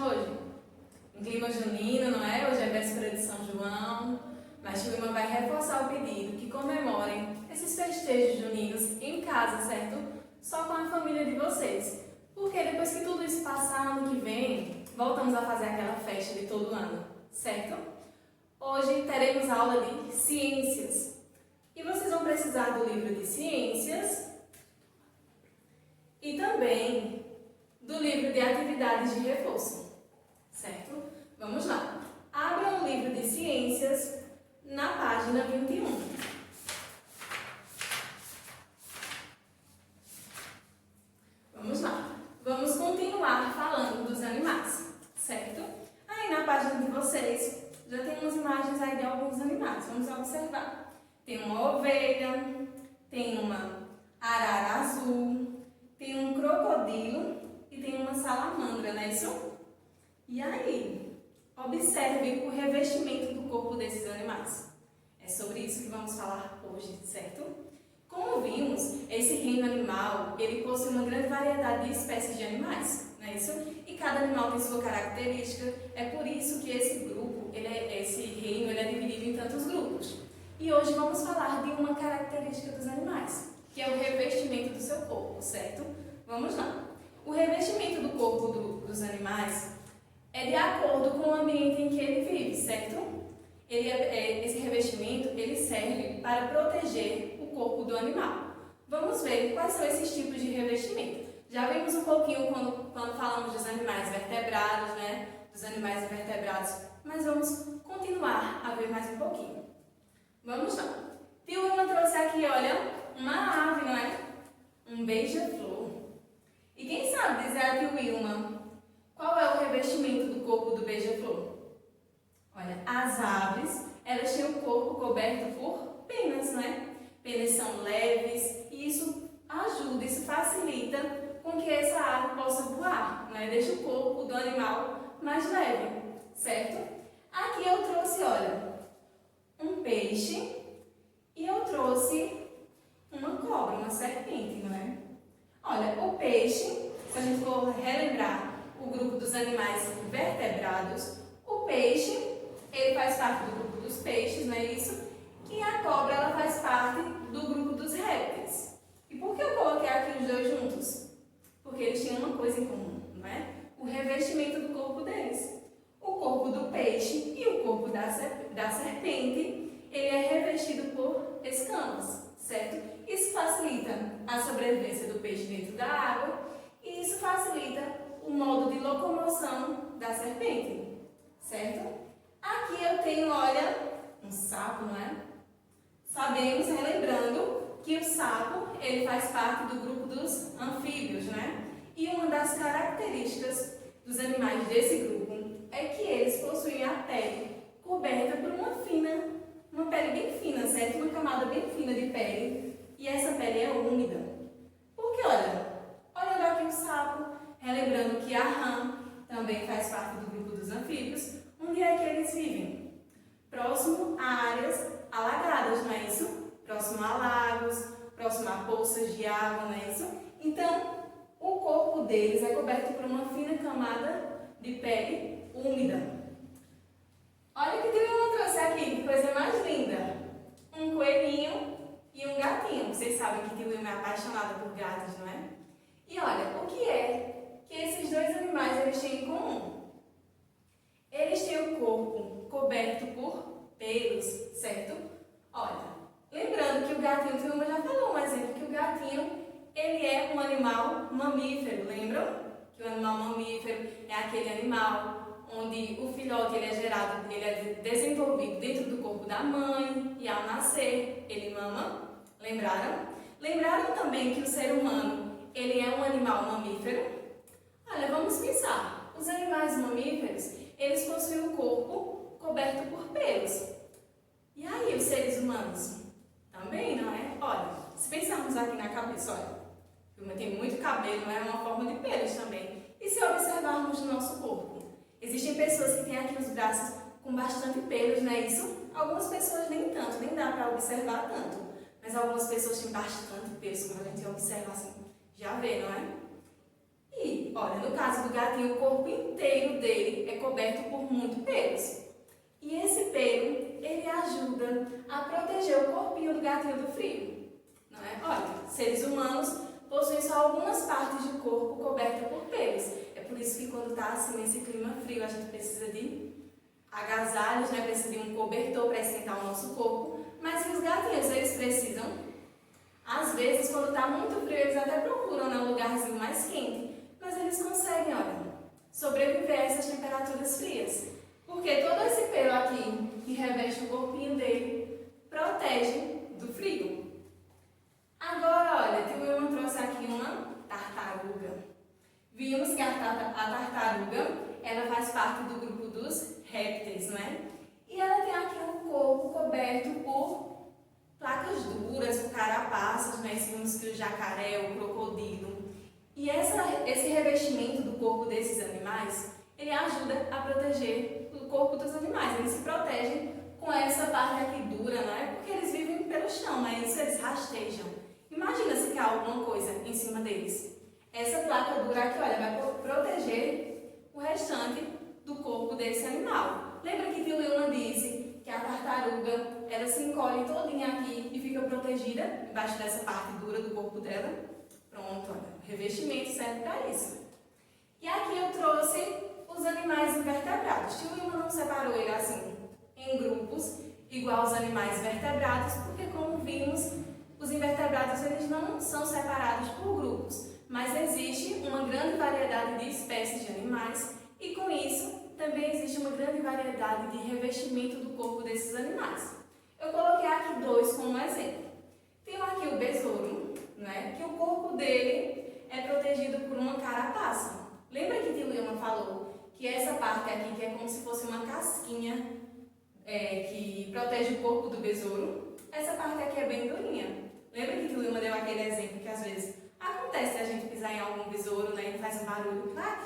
hoje? Em clima junino, não é? Hoje é véspera de São João, mas Tio Lima vai reforçar o pedido que comemorem esses festejos juninos em casa, certo? Só com a família de vocês. Porque depois que tudo isso passar, ano que vem, voltamos a fazer aquela festa de todo ano, certo? Hoje teremos aula de ciências. E vocês vão precisar do livro de ciências e também do livro de atividades de reforço, certo? Vamos lá. Abram o livro de ciências na página 21. Vamos lá. Vamos continuar falando dos animais, certo? Aí na página de vocês já tem umas imagens aí de alguns animais. Vamos observar. Tem uma ovelha, tem uma arara azul, tem um crocodilo e tem uma salamandra, não é isso? E aí, observe o revestimento do corpo desses animais. É sobre isso que vamos falar hoje, certo? Como vimos, esse reino animal, ele possui uma grande variedade de espécies de animais, não é isso? E cada animal tem sua característica, é por isso que esse grupo, esse reino, ele é dividido em tantos grupos. E hoje vamos falar de uma característica dos animais, que é o revestimento do seu corpo, certo? Vamos lá. O revestimento do corpo dos animais é de acordo com o ambiente em que ele vive, certo? Esse revestimento ele serve para proteger o corpo do animal. Vamos ver quais são esses tipos de revestimento. Já vimos um pouquinho quando falamos dos animais vertebrados, né? Dos animais invertebrados, mas vamos continuar a ver mais um pouquinho. Vamos lá. Tio Wilma trouxe aqui, olha, uma ave, não é? Um beija-flor. E quem sabe dizer a Tio Wilma qual é o revestimento do corpo do beija-flor? Olha, as aves, elas têm o corpo coberto por penas, não é? Penas são leves e isso ajuda, isso facilita com que essa ave possa voar, não é? Deixa o corpo do animal mais leve, certo? Aqui eu trouxe, olha, um peixe e eu trouxe uma cobra, uma serpente, não é? Olha, o peixe, se a gente for relembrar o grupo dos animais vertebrados, o peixe, ele faz parte do grupo dos peixes, não é isso? E a cobra, ela faz parte do grupo dos répteis. E por que eu coloquei aqui os dois juntos? Porque eles tinham uma coisa em comum, não é? O revestimento do corpo deles. O corpo do peixe e o corpo da serpente, ele é revestido por escamas, certo? Isso facilita a sobrevivência do peixe dentro da água e isso facilita o modo de locomoção da serpente, certo? Aqui eu tenho, olha, um sapo, não é? Sabemos, relembrando, que o sapo, ele faz parte do grupo dos anfíbios, né? E uma das características dos animais desse grupo é que eles possuem a pele coberta por uma pele bem fina, certo? Uma camada bem fina de pele. E essa pele é úmida. Porque, olhando aqui o sapo, relembrando que a rã também faz parte do grupo dos anfíbios, onde é que eles vivem? Próximo a áreas alagadas, não é isso? Próximo a lagos, próximo a poças de água, não é isso? Então, o corpo deles é coberto por uma fina camada de pele úmida. Olha o que eu trouxe aqui, que coisa mais linda! Um coelhinho e um gatinho. Vocês sabem que Tio Wilma é apaixonada por gatos, não é? E olha, o que é que esses dois animais eles têm em comum? Eles têm o corpo coberto por pelos, certo? Olha, lembrando que o gatinho, Tio Wilma já falou um exemplo, que o gatinho, ele é um animal mamífero, lembram? Que o animal mamífero é aquele animal onde o filhote ele é gerado, ele é desenvolvido dentro do corpo da mãe e ao nascer ele mama. Lembraram? Lembraram também que o ser humano ele é um animal mamífero? Olha, vamos pensar. Os animais mamíferos, eles possuem o corpo coberto por pelos. E aí, os seres humanos? Também, não é? Olha, se pensarmos aqui na cabeça, olha, tem muito cabelo, não é? Uma forma de pelos também. E se observarmos no nosso corpo? Existem pessoas que têm aqui os braços com bastante pelos, não é isso? Algumas pessoas nem tanto, nem dá para observar tanto. Mas algumas pessoas têm bastante pelos, quando a gente observa assim, já vê, não é? E olha, no caso do gatinho, o corpo inteiro dele é coberto por muito pelos. E esse pelo, ele ajuda a proteger o corpinho do gatinho do frio, não é? Olha, seres humanos possuem só algumas partes do corpo cobertas por pelos. É por isso que quando está assim nesse clima frio, a gente precisa de agasalhos, né? Precisa de um cobertor para esquentar o nosso corpo. Mas e os gatinhos, eles precisam? Às vezes, quando está muito frio, eles até procuram, né, um lugarzinho mais quente. Mas eles conseguem, olha, sobreviver a essas temperaturas frias. Porque todo esse pelo aqui, que reveste o corpinho dele, protege do frio. Agora, olha, tio Wilma trouxe aqui uma tartaruga. Vimos que a tartaruga, ela faz parte do grupo dos répteis, não é? E ela tem aqui um corpo coberto por placas duras, por carapaças, né? Vimos que o jacaré, o crocodilo. E esse revestimento do corpo desses animais, ele ajuda a proteger o corpo dos animais. Eles se protegem com essa parte aqui dura, não é? Porque eles vivem pelo chão, mas isso eles rastejam. Imagina se cai alguma coisa em cima deles. Essa placa dura aqui, olha, vai proteger o restante do corpo desse animal. Lembra que tio Wilma disse que a tartaruga, ela se encolhe todinha aqui e fica protegida embaixo dessa parte dura do corpo dela? Pronto, olha, o revestimento serve para isso. E aqui eu trouxe os animais invertebrados. Tio Wilma não separou ele assim em grupos, igual os animais vertebrados, porque como vimos, os invertebrados eles não são separados por grupos, mas existe uma grande variedade de espécies de animais e com isso também existe uma grande variedade de revestimento do corpo desses animais. Eu coloquei aqui dois como exemplo. Tenho aqui o besouro, né, que o corpo dele é protegido por uma carapaça. Lembra que tio Wilma falou que essa parte aqui, que é como se fosse uma casquinha que protege o corpo do besouro? Essa parte aqui é bem durinha. Lembra que tio Wilma deu aquele exemplo que às vezes acontece a gente pisar em algum besouro, né, e faz um barulho, clac?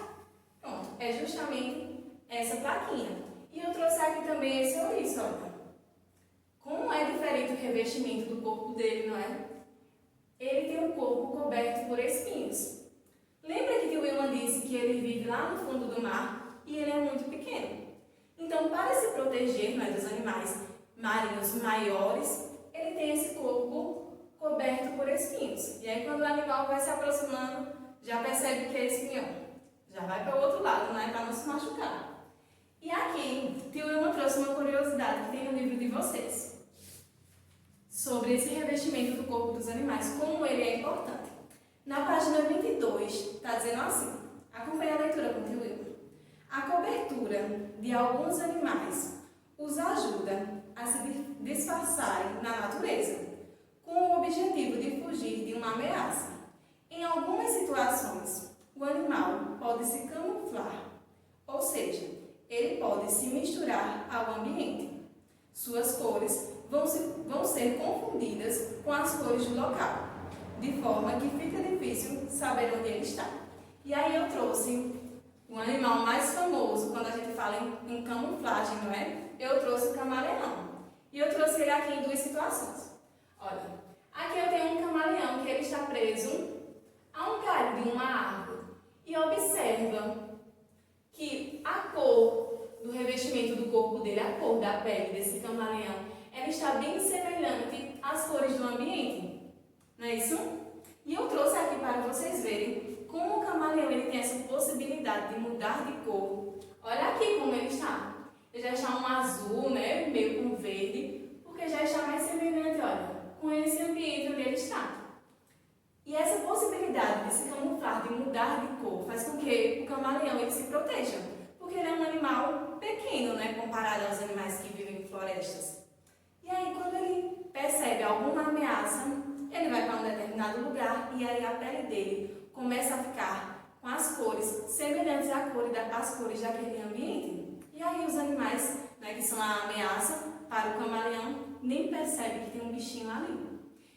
Pronto, é justamente essa plaquinha. E eu trouxe aqui também esse ouriço, olha. Como é diferente o revestimento do corpo dele, não é? Ele tem um corpo coberto por espinhos. Lembra que tio Wilma disse que ele vive lá no fundo do mar e ele é muito pequeno? Então, para se proteger, não é, dos animais marinhos maiores, ele tem esse corpo coberto por espinhos. E aí, quando o animal vai se aproximando, já percebe que é espinhão. Já vai para o outro lado, né, para não se machucar. E aqui, tio Wilma trouxe uma curiosidade que tem no livro de vocês, sobre esse revestimento do corpo dos animais, como ele é importante. Na página 22, está dizendo assim, acompanhe a leitura com o tio Wilma. A cobertura de alguns animais os ajuda a se disfarçarem na natureza, com o objetivo de fugir de uma ameaça. Em algumas situações, o animal pode se camuflar, ou seja, ele pode se misturar ao ambiente. Suas cores vão ser confundidas com as cores do local, de forma que fica difícil saber onde ele está. E aí eu trouxe o animal mais famoso quando a gente fala em camuflagem, não é? Eu trouxe o camaleão. E eu trouxe ele aqui em duas situações. Olha, aqui eu tenho um camaleão que ele está preso a um galho de uma árvore. E observa que a cor do revestimento do corpo dele, a cor da pele desse camaleão, ela está bem semelhante às cores do ambiente. Não é isso? E eu trouxe aqui para vocês verem como o camaleão ele tem essa possibilidade de mudar de cor. Olha aqui como ele está. Ele já está um azul, né, meio com verde, porque já está mais semelhante, olha, com esse ambiente onde ele está. E essa possibilidade de se camuflar, de mudar de cor, faz com que o camaleão ele se proteja, porque ele é um animal pequeno, né, comparado aos animais que vivem em florestas. E aí, quando ele percebe alguma ameaça, ele vai para um determinado lugar e aí a pele dele começa a ficar com as cores semelhantes às cores daquele ambiente. E aí os animais, né, que são a ameaça para o camaleão, nem percebem que tem um bichinho ali.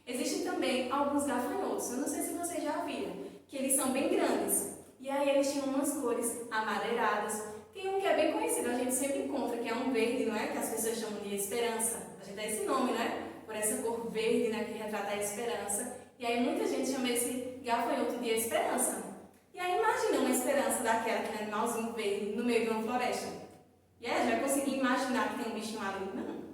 Existem também alguns gafanhotos, eu não sei se vocês já viram, que eles são bem grandes. E aí eles tinham umas cores amareiradas. Tem um que é bem conhecido, a gente sempre encontra, que é um verde, não é? Que as pessoas chamam de esperança. A gente dá esse nome, né? Por essa cor verde, né? Que retrata a esperança. E aí muita gente chama esse gafanhoto de esperança. E aí imagina uma esperança daquela, aquele animalzinho verde no meio de uma floresta. E aí, já consegui imaginar que tem um bichinho ali? Não.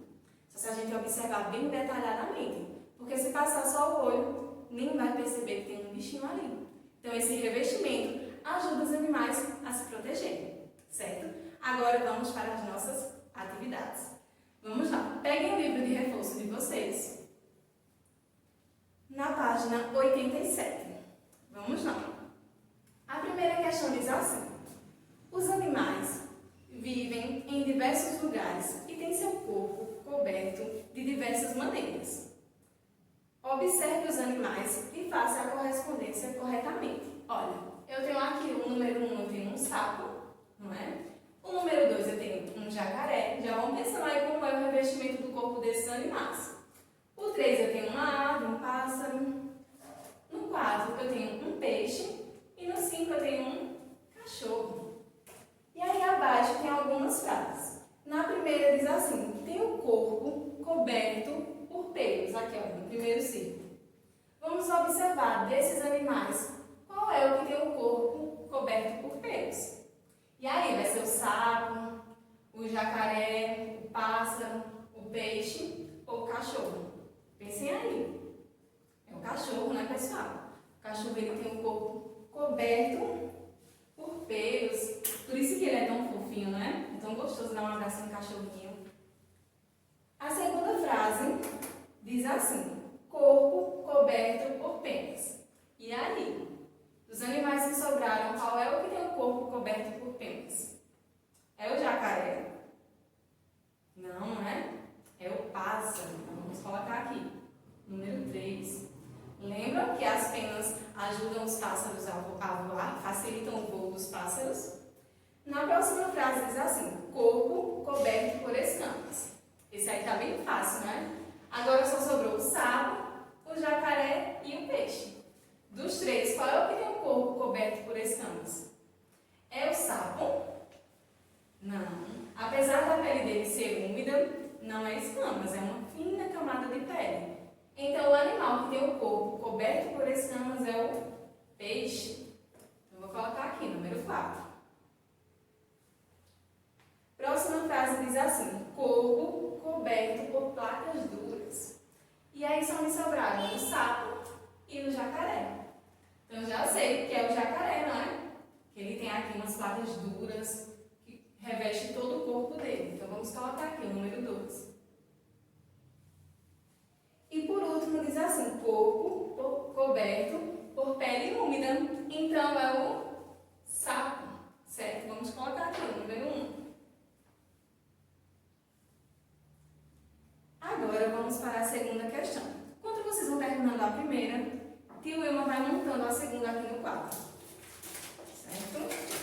Só se a gente observar bem detalhadamente. Porque se passar só o olho, nem vai perceber que tem um bichinho ali. Então, esse revestimento ajuda os animais a se protegerem, certo? Agora, vamos para as nossas atividades. Vamos lá. Peguem o livro de reforço de vocês. Na página 87. Vamos lá. A primeira questão diz assim: os animais vivem em diversos lugares e têm seu corpo coberto de diversas maneiras. Observe os animais e faça a correspondência corretamente. Olha, eu tenho aqui o número 1, eu tenho um sapo, não é? O número 2, eu tenho um jacaré. Já vamos pensando aí como é o revestimento do corpo desses animais. O 3, eu tenho uma ave, um pássaro. No 4, eu tenho um peixe. E no 5, eu tenho um cachorro. E aí abaixo tem algumas frases. Na primeira diz assim: tem o corpo coberto por pelos. Aqui, ó, no primeiro círculo. Vamos observar desses animais qual é o que tem o corpo coberto por pelos. E aí vai ser o sapo, o jacaré, o pássaro, o peixe ou o cachorro. Pensem aí. É o cachorro, né, pessoal? O cachorro ele tem o corpo coberto por pelos. Por isso que ele é tão fofinho, né? É tão gostoso dar um abraço no cachorrinho. A segunda frase diz assim: corpo coberto por penas. E aí? Dos animais que sobraram, qual é o que tem o corpo coberto por penas? É o jacaré? Não, não é? É o pássaro. Então vamos colocar aqui. Número 3. Lembra que as penas ajudam os pássaros a voar, facilitam o voo dos pássaros? Na próxima frase diz assim: corpo coberto por escamas. Esse aí tá bem fácil, né? Agora só sobrou o sapo, o jacaré e o peixe. Dos 3, qual é o que tem o corpo coberto por escamas? É o sapo? Não. Apesar da pele dele ser úmida, não é escamas, é uma fina camada de pele. Então, o animal que tem o corpo coberto por escamas é o peixe. Então, vou colocar aqui, número 4. Próxima frase diz assim: corpo coberto por placas duras. E aí só me sobraram o sapo e o jacaré. Então, já sei que é o jacaré, não é? Que ele tem aqui umas placas duras que reveste todo o corpo dele. Então, vamos colocar aqui o número 2. E por último diz assim: corpo coberto por pele úmida. Então é o sapo, certo? Vamos colocar aqui o número 1. Agora vamos para a segunda questão. Enquanto vocês vão terminando a primeira, tio Wilma vai montando a segunda aqui no quadro. Certo?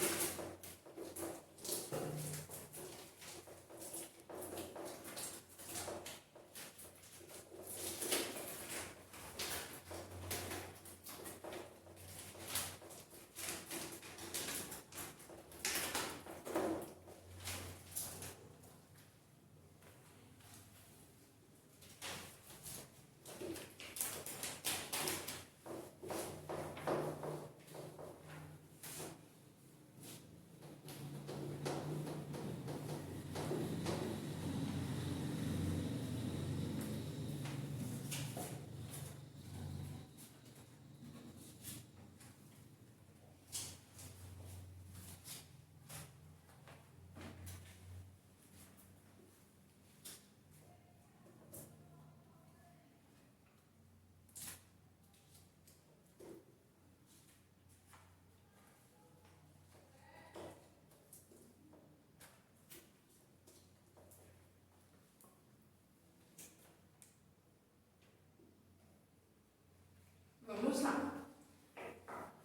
Vamos lá.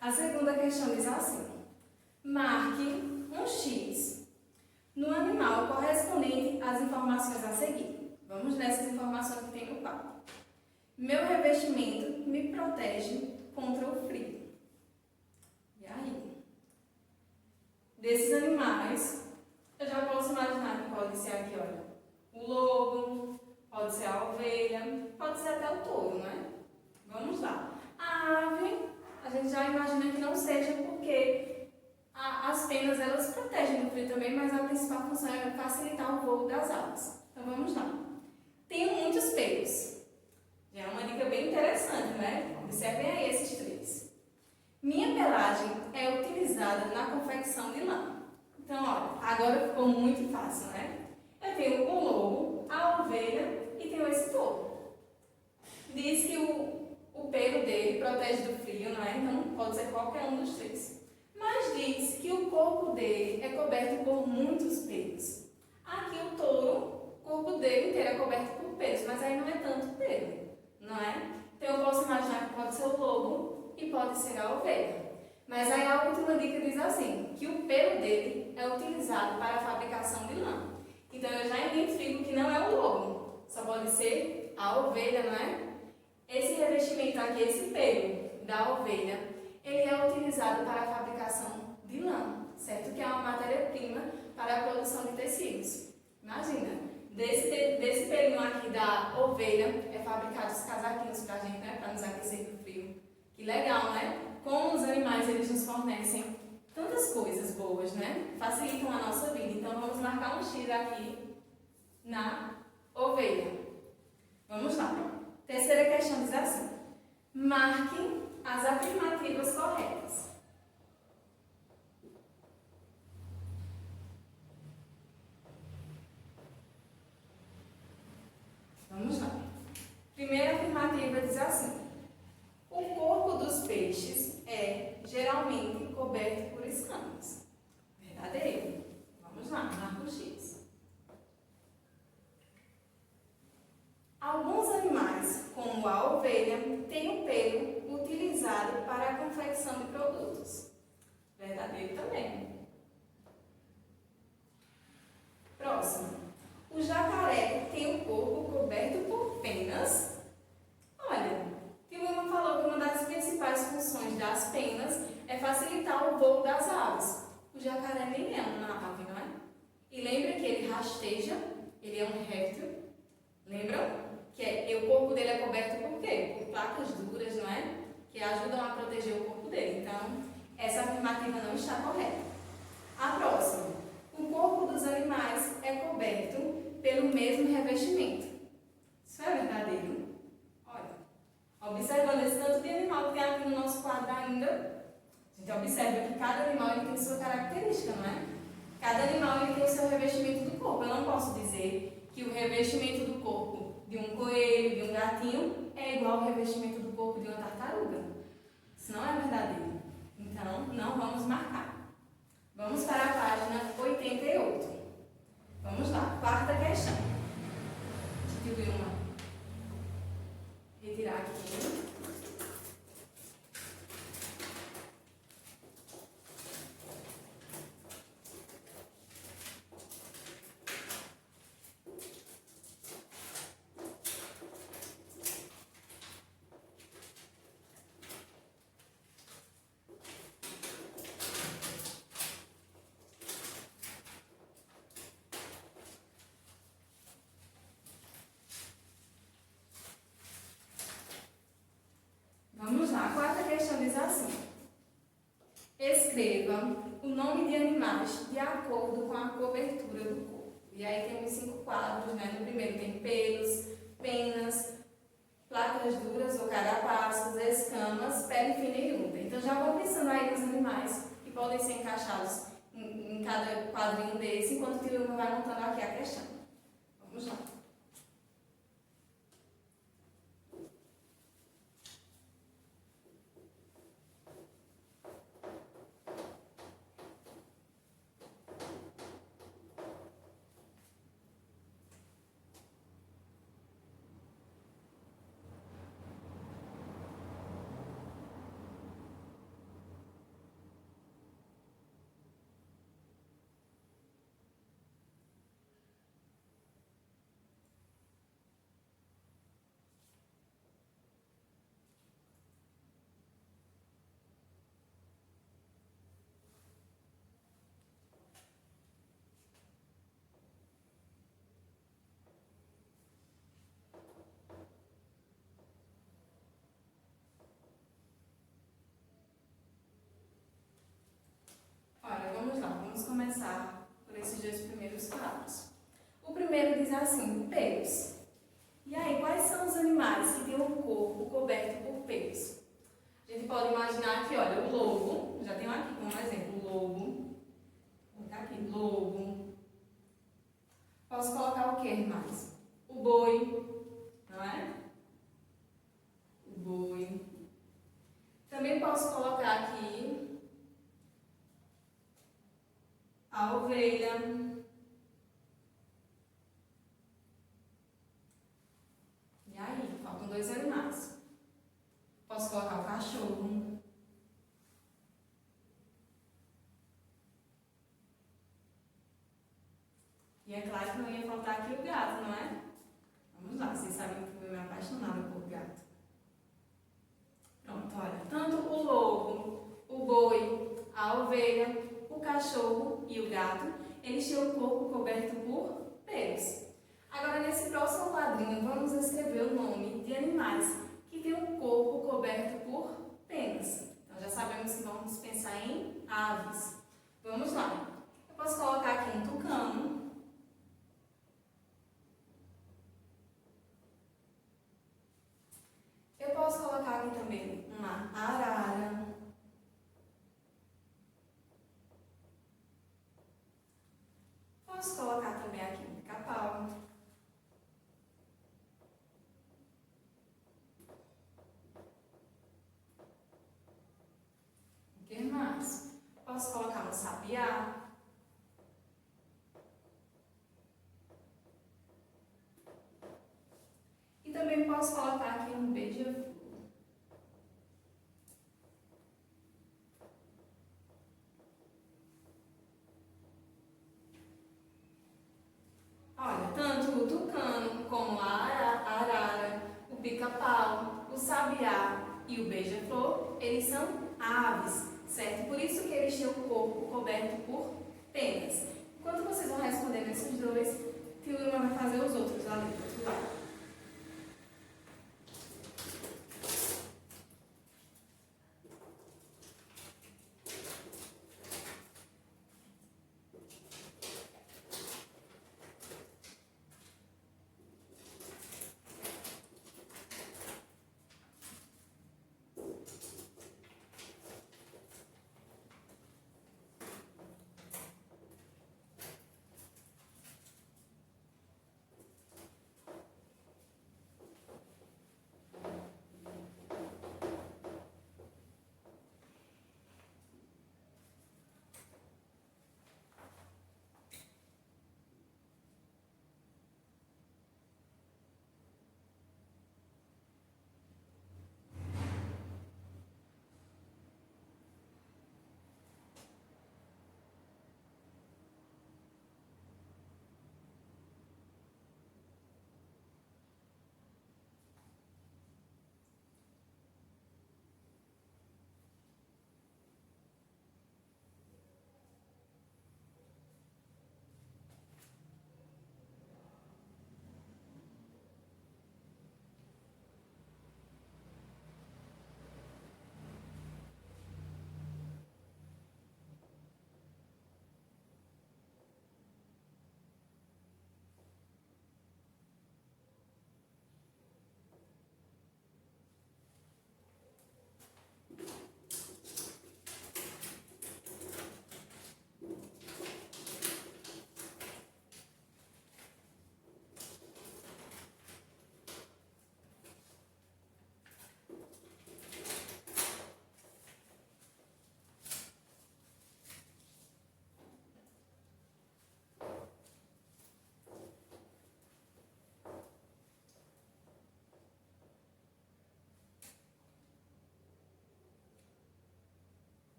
A segunda questão diz assim: marque um X no animal correspondente às informações a seguir. Vamos nessas informações que tem no quadro. Meu revestimento me protege contra o frio. E aí? Desses animais, eu já posso imaginar que pode ser aqui, olha, o lobo, pode ser a ovelha, pode ser até o touro, né? Vamos lá. A ave, a gente já imagina que não seja porque também, mas a principal função é facilitar o voo das aves. Então vamos lá. Tenho muitos pelos. Já é uma dica bem interessante, né? Observem aí esses três. Minha pelagem é utilizada na confecção de lã. Então, olha, agora ficou muito fácil, né? Eu tenho o lobo, a ovelha e tenho esse touro. Diz que o pelo dele protege do frio, não é? Então pode ser qualquer um dos três. Mas diz que o corpo dele é coberto por muitos pelos. Aqui o touro, o corpo dele inteiro é coberto por pelos, mas aí não é tanto pelo, não é? Então eu posso imaginar que pode ser o lobo e pode ser a ovelha. Mas aí a última dica diz assim, que o pelo dele é utilizado para a fabricação de lã. Então eu já identifico que não é o lobo, só pode ser a ovelha, não é? Esse revestimento aqui, esse pelo da ovelha, ele é utilizado para a fabricação de lã, certo? Que é uma matéria-prima para a produção de tecidos. Imagina, desse pelinho aqui da ovelha é fabricado os casaquinhos pra gente, né? Para nos aquecer do frio. Que legal, né? Como os animais, eles nos fornecem tantas coisas boas, né? Facilitam a nossa vida. Então, vamos marcar um X aqui na ovelha. Vamos lá. Terceira questão diz assim. Marquem as afirmativas corretas. Vamos lá. Primeira afirmativa diz assim. O corpo dos peixes é geralmente coberto por escamas. Verdadeiro. Vamos lá, marca o X. Alguns animais, como a ovelha, têm o pelo utilizado para a confecção de produtos. Verdadeiro também. Próximo. O jacaré tem o corpo coberto por penas. Olha, Tio Wilma falou que uma das principais funções das penas é facilitar o voo das aves. O jacaré nem é uma ave, não é? E lembra que ele rasteja, ele é um réptil. Lembram? O corpo dele é coberto por quê? Por placas duras, não é? Que ajudam a proteger o corpo dele. Então, essa afirmativa não está correta. A próxima. O corpo dos animais é coberto pelo mesmo revestimento. Isso é verdadeiro? Olha, observando esse tanto de animal que tem aqui no nosso quadro ainda, a gente observa que cada animal ele tem sua característica, não é? Cada animal ele tem o seu revestimento do corpo. Eu não posso dizer que o revestimento do corpo de um coelho, de um gatinho, é igual ao revestimento do corpo de uma tartaruga. Isso não é verdadeiro. Então, não vamos marcar. Vamos para a página 88. Vamos lá, quarta questão. Deixa eu ver uma. Retirar aqui. Vamos lá, a quarta questão diz assim. Escreva o nome de animais de acordo com a cobertura do corpo. E aí tem os 5 quadros, né? No primeiro tem pelos, penas, placas duras ou carapaços, escamas, pele fina e úmida. Então já vão pensando aí nos animais que podem ser encaixados em cada quadrinho desse, enquanto o tio vai montando aqui a questão. Vamos lá. quadros. O primeiro diz assim, pelos. E aí, quais são os animais que têm o corpo coberto por pelos? A gente pode imaginar aqui, olha, o lobo, já tenho aqui como exemplo, o lobo. Vou colocar aqui, lobo. Posso colocar o que mais? O boi, não é? O boi. Também posso colocar aqui a ovelha. E aí, faltam dois animais. Posso colocar o cachorro. E é claro que não ia faltar aqui o gato, não é? Vamos lá, vocês sabem que eu me apaixonada por gato. Pronto, olha, tanto o lobo, o boi, a ovelha, o cachorro e o gato, eles têm o corpo coberto por pelos. Agora, nesse próximo quadrinho, vamos escrever o nome de animais que têm o corpo coberto por penas. Então, já sabemos que vamos pensar em aves. Vamos lá. Eu posso colocar aqui um tucano. Eu posso colocar aqui também uma arara. Posso colocar também aqui um pica-pau. O que mais? Posso colocar um sabiá. E também posso colocar aqui um beija-flor. Olha, tanto o tucano como a arara, o pica-pau, o sabiá e o beija-flor, eles são aves, certo? Por isso que eles têm o corpo coberto por penas. Enquanto vocês vão respondendo esses dois, Tio Lima vai fazer os outros ali do outro lado.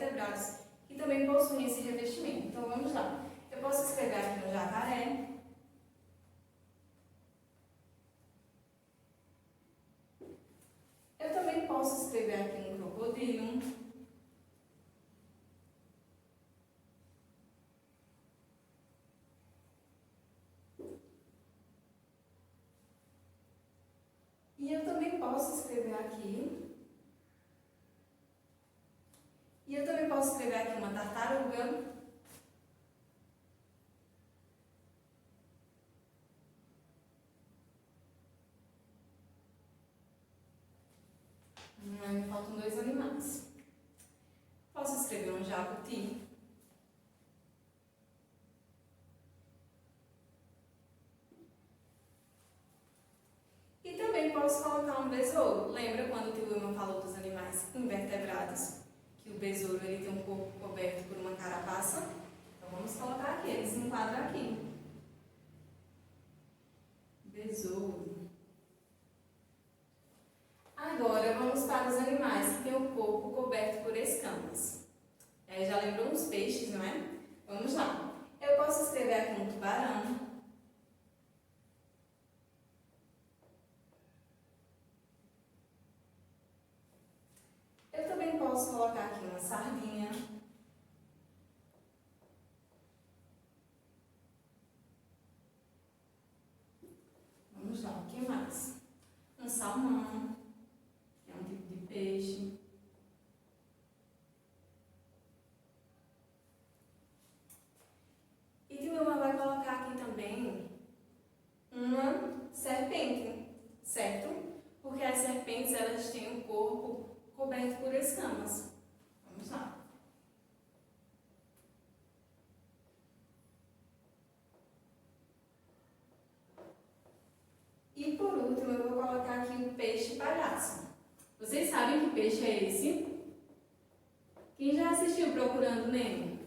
invertebrados que também possuem esse revestimento. Então vamos lá. Eu posso escrever aqui um jacaré. Eu também posso escrever aqui um crocodilo. E eu também posso escrever aqui. E eu também posso escrever aqui uma tartaruga. Me faltam 2 animais. Posso escrever um jabuti. E também posso colocar um besouro. Lembra quando o tio Wilma falou dos animais invertebrados? Que o besouro ele tem um corpo coberto por uma carapaça? Então vamos colocar aqui, ele se enquadra aqui. Besouro. Agora vamos para os animais que têm o corpo coberto por escamas. Já lembrou uns peixes, não é? Vamos lá. Eu posso escrever aqui um tubarão. Eu também posso colocar aqui uma sardinha. Vamos lá, o que mais? Um salmão, que é um tipo de peixe. E tio Wilma vai colocar aqui também uma serpente, certo? Porque as serpentes elas têm o corpo coberto por escamas. Vamos lá. E por último, eu vou colocar aqui o peixe palhaço. Vocês sabem que peixe é esse? Quem já assistiu Procurando Nemo?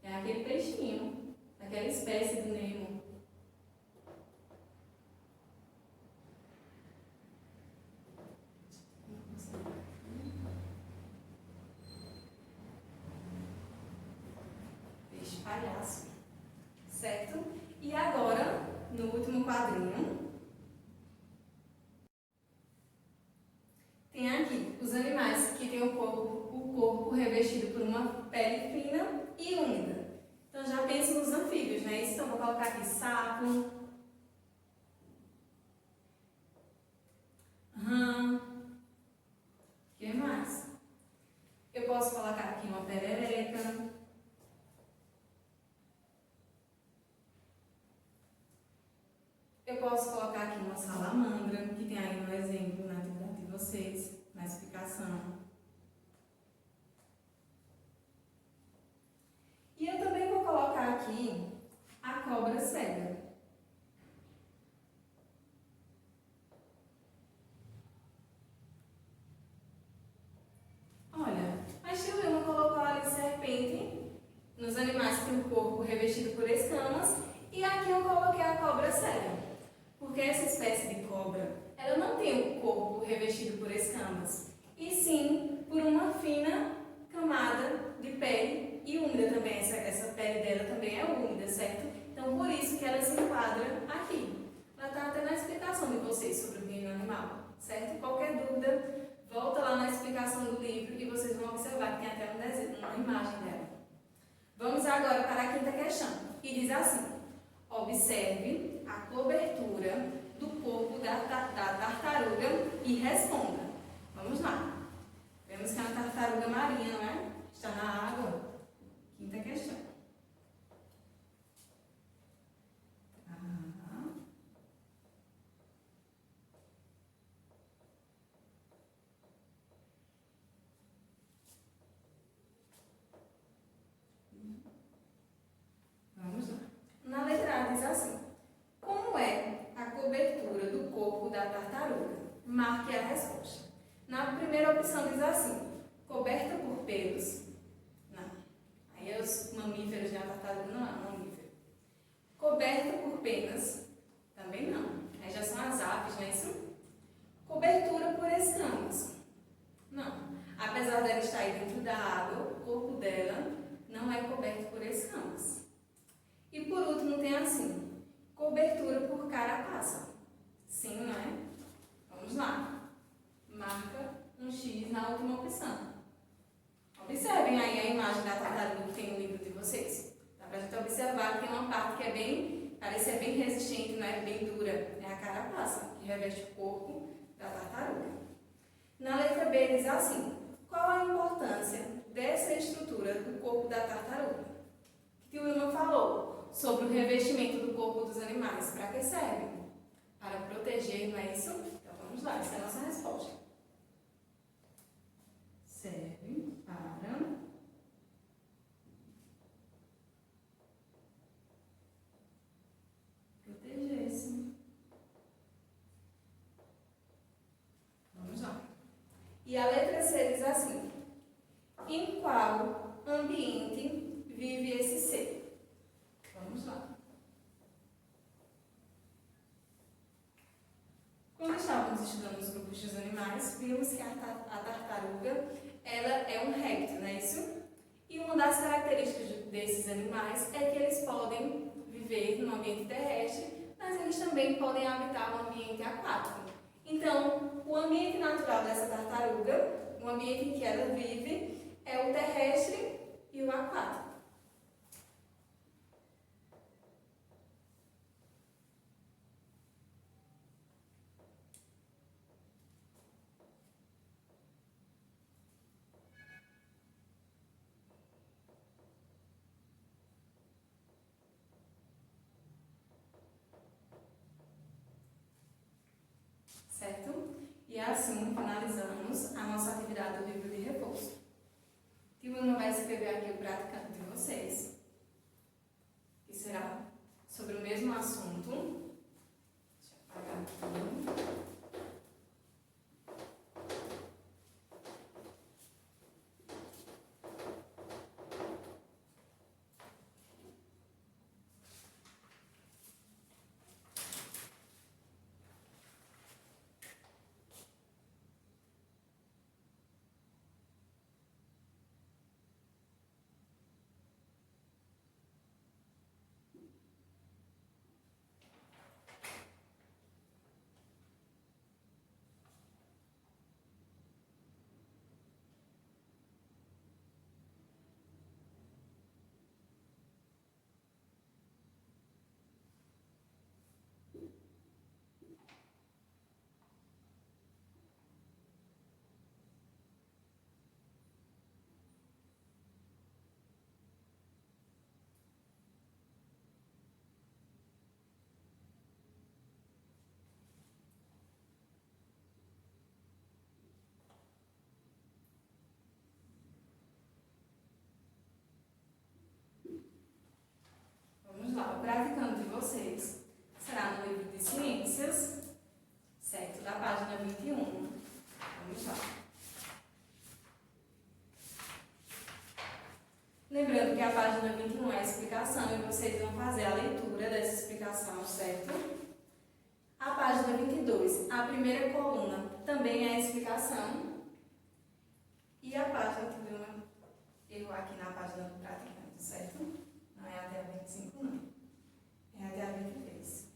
É aquele peixinho, aquela espécie do Nemo. Peixe palhaço, certo? E agora, no último quadrinho, tem aqui os animais que têm o corpo revestido por uma pele fina e úmida. Então já pensa nos anfíbios, né? Então vou colocar aqui sapo, rã, o que mais? Eu posso colocar aqui uma perereca. Eu posso colocar aqui uma salamandra, que tem aí no exemplo na atividade de vocês, na explicação. E eu também vou colocar aqui a cobra cega. Olha, a tia Wilma colocou ali serpente nos animais que têm o corpo revestido por escamas e aqui eu coloquei a cobra cega. Porque essa espécie de cobra, ela não tem o corpo revestido por escamas, e sim por uma fina camada de pele e úmida também. Essa pele dela também é úmida, certo? Então, por isso que ela se enquadra aqui. Ela está até na explicação de vocês sobre o reino animal, certo? Qualquer dúvida, volta lá na explicação do livro e vocês vão observar que tem até um desenho, uma imagem dela. Vamos agora para a quinta questão, que diz assim: observe a cobertura do corpo da tartaruga e responda. Vamos lá. Vemos que é uma tartaruga marinha, não é? Está na água. Quinta questão. Vamos lá. Na letra A diz assim: como é a cobertura do corpo da tartaruga? Marque a resposta. Na primeira opção diz assim: coberta por pelos. Não. Aí é os mamíferos, né? A tartaruga não é um mamífero. Coberta por penas. Também não. Aí já são as aves, não é isso? Cobertura por escamas. Não. Apesar dela dela está aí dentro da água, o corpo dela não é coberto por escamas. E por último tem assim, cobertura por carapaça. Sim, não é? Vamos lá. Marca um X na última opção. Observem aí a imagem da tartaruga que tem no livro de vocês. Dá pra gente observar que tem uma parte que é bem, parece ser bem resistente, né? Bem dura. É a carapaça, que reveste o corpo da tartaruga. Na letra B diz assim, qual a importância dessa estrutura do corpo da tartaruga? Que o Wilma falou sobre o revestimento do corpo dos animais. Para que serve? Para proteger, não é isso? Então vamos lá, essa é a nossa resposta. Serve para proteger-se. Vamos lá. E a letra C diz assim, em qual ambiente vive esse ser? Vamos lá. Quando estávamos estudando os grupos dos animais, vimos que a tartaruga ela é um réptil, não é isso? E uma das características desses animais é que eles podem viver no ambiente terrestre, mas eles também podem habitar no ambiente aquático. Então, o ambiente natural dessa tartaruga, o ambiente em que ela vive, é o terrestre e o aquático. Certo? E assim finalizamos a nossa atividade do livro de reforço. O Wilma vai escrever aqui o praticante de vocês, que será sobre o mesmo assunto. Deixa eu apagar aqui. Vamos lá, o praticando de vocês será no livro de ciências, certo? Da página 21. Vamos lá. Lembrando que a página 21 é a explicação e vocês vão fazer a leitura dessa explicação, certo? A página 22, a primeira coluna, também é a explicação. E a página que deu um erro aqui na página do praticante, certo? Não é até a 25, não. É até a 23.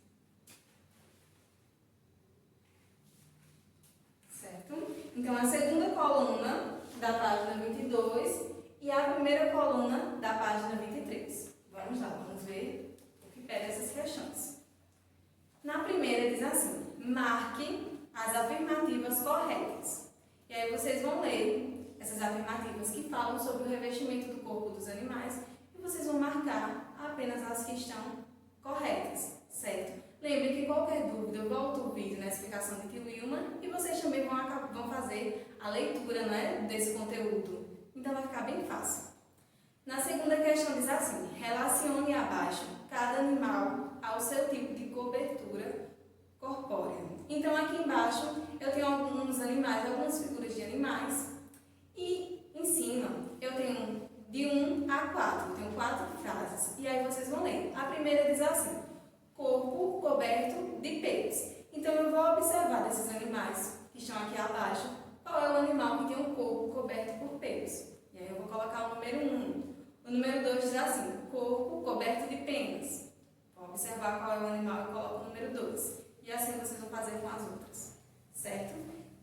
Certo? Então, a segunda coluna da página 22 e a primeira coluna da página 23. Vamos lá, vamos ver o que pede essas questões. Na primeira diz assim, marque as afirmativas corretas. E aí vocês vão ler essas afirmativas que falam sobre o revestimento do corpo dos animais e vocês vão marcar apenas as que estão corretas, certo? Lembre que qualquer dúvida, eu volto o vídeo na explicação de tio Wilma e vocês também vão fazer a leitura, né, desse conteúdo. Então vai ficar bem fácil. Na segunda questão diz assim, relacione abaixo cada animal ao seu tipo de cobertura corpórea. Então aqui embaixo eu tenho alguns animais, algumas figuras de animais e em cima eu tenho de 1 a 4, eu tenho 4 frases. E aí vocês vão ler. A primeira diz assim, corpo coberto de pelos. Então eu vou observar desses animais que estão aqui abaixo, qual é o animal que tem um corpo coberto por pelos. número 2 diz assim, corpo coberto de penas. Vão observar qual é o animal e coloca o número 2. E assim vocês vão fazer com as outras, certo?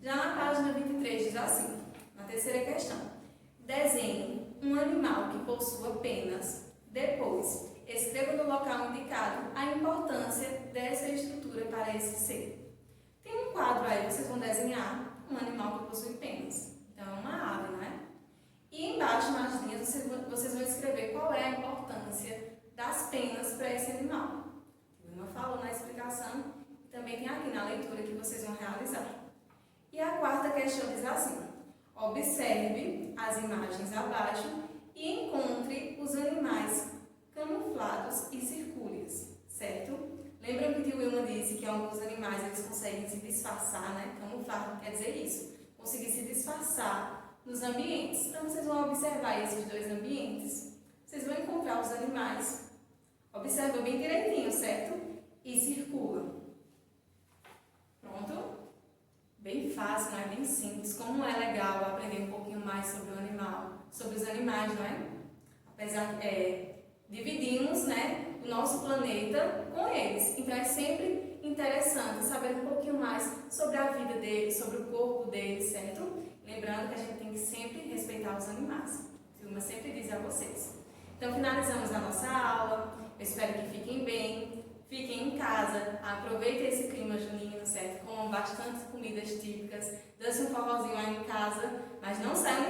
Já na página 23 diz assim, na terceira questão, desenhe um animal que possua penas. Depois, escreva no local indicado a importância dessa estrutura para esse ser. Tem um quadro aí, vocês vão desenhar um animal que possui penas. Então, é uma ave, não é? E embaixo, nas linhas, vocês vão escrever qual é a importância das penas para esse animal. A Vilma falou na explicação e também tem aqui na leitura que vocês vão realizar. E a quarta questão diz assim, observe as imagens abaixo e encontre os animais camuflados e circúleos, certo? Lembram que o tio Wilma disse que alguns animais eles conseguem se disfarçar, né? Camuflar quer dizer isso, conseguir se disfarçar nos ambientes. Então, vocês vão observar esses dois ambientes, vocês vão encontrar os animais, observa bem direitinho, certo? E circula. Pronto? Bem fácil, não é? Bem simples. Como é legal aprender um pouquinho mais sobre o animal, sobre os animais, não é? Apesar dividimos, né, o nosso planeta com eles. Então é sempre interessante saber um pouquinho mais sobre a vida deles, sobre o corpo deles, certo? Lembrando que a gente tem que sempre respeitar os animais. A Vilma sempre diz a vocês. Então finalizamos a nossa aula. Eu espero que fiquem bem. Fiquem em casa, aproveitem esse clima junino, certo? Comam bastante comidas típicas, dancem um forrozinho aí em casa, mas não saiam